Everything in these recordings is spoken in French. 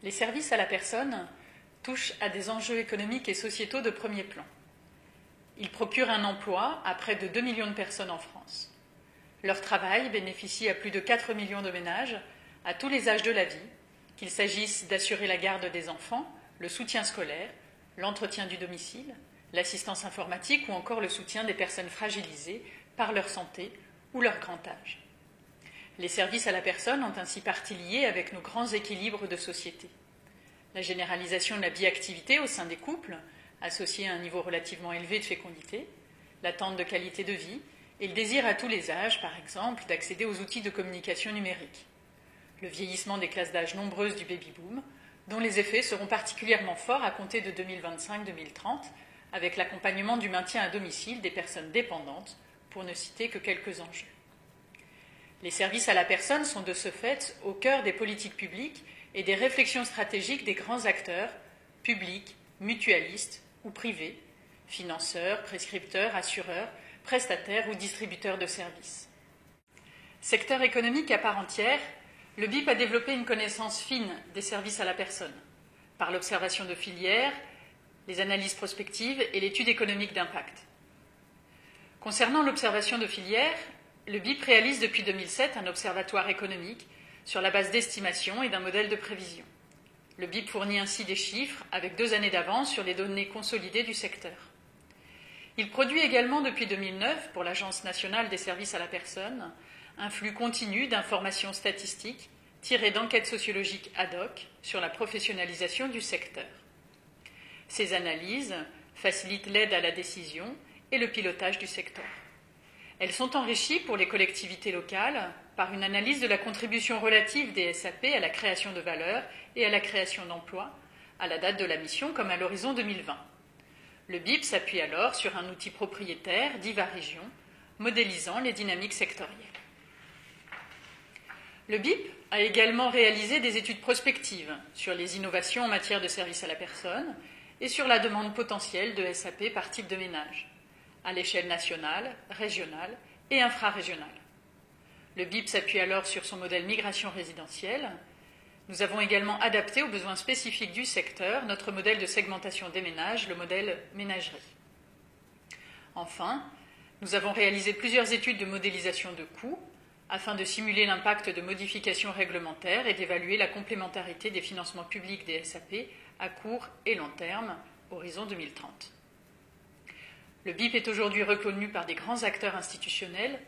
Les services à la personne touchent à des enjeux économiques et sociétaux de premier plan. Ils procurent un emploi à près de 2 millions de personnes en France. Leur travail bénéficie à plus de 4 millions de ménages à tous les âges de la vie, qu'il s'agisse d'assurer la garde des enfants, le soutien scolaire, l'entretien du domicile, l'assistance informatique ou encore le soutien des personnes fragilisées par leur santé ou leur grand âge. Les services à la personne ont ainsi partie liée avec nos grands équilibres de société. La généralisation de la biactivité au sein des couples, associée à un niveau relativement élevé de fécondité, l'attente de qualité de vie et le désir à tous les âges, par exemple, d'accéder aux outils de communication numérique. Le vieillissement des classes d'âge nombreuses du baby-boom, dont les effets seront particulièrement forts à compter de 2025-2030, avec l'accompagnement du maintien à domicile des personnes dépendantes, pour ne citer que quelques enjeux. Les services à la personne sont de ce fait au cœur des politiques publiques et des réflexions stratégiques des grands acteurs, publics, mutualistes ou privés, financeurs, prescripteurs, assureurs, prestataires ou distributeurs de services. Secteur économique à part entière, le BIP a développé une connaissance fine des services à la personne, par l'observation de filières, les analyses prospectives et l'étude économique d'impact. Concernant l'observation de filières, le BIP réalise depuis 2007 un observatoire économique sur la base d'estimations et d'un modèle de prévision. Le BIP fournit ainsi des chiffres avec 2 années d'avance sur les données consolidées du secteur. Il produit également depuis 2009, pour l'Agence nationale des services à la personne, un flux continu d'informations statistiques tirées d'enquêtes sociologiques ad hoc sur la professionnalisation du secteur. Ces analyses facilitent l'aide à la décision et le pilotage du secteur. Elles sont enrichies pour les collectivités locales par une analyse de la contribution relative des SAP à la création de valeur et à la création d'emplois à la date de la mission comme à l'horizon 2020. Le BIP s'appuie alors sur un outil propriétaire dit VARégion, modélisant les dynamiques sectorielles. Le BIP a également réalisé des études prospectives sur les innovations en matière de services à la personne et sur la demande potentielle de SAP par type de ménage, à l'échelle nationale, régionale et infrarégionale. Le BIP s'appuie alors sur son modèle migration résidentielle. Nous avons également adapté aux besoins spécifiques du secteur notre modèle de segmentation des ménages, le modèle ménagerie. Enfin, nous avons réalisé plusieurs études de modélisation de coûts afin de simuler l'impact de modifications réglementaires et d'évaluer la complémentarité des financements publics des SAP à court et long terme, horizon 2030. Le BIP est aujourd'hui reconnu par des grands acteurs institutionnels,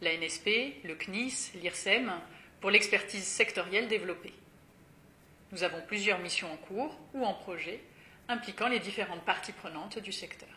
la NSP, le CNIS, l'IRSEM, pour l'expertise sectorielle développée. Nous avons plusieurs missions en cours ou en projet impliquant les différentes parties prenantes du secteur.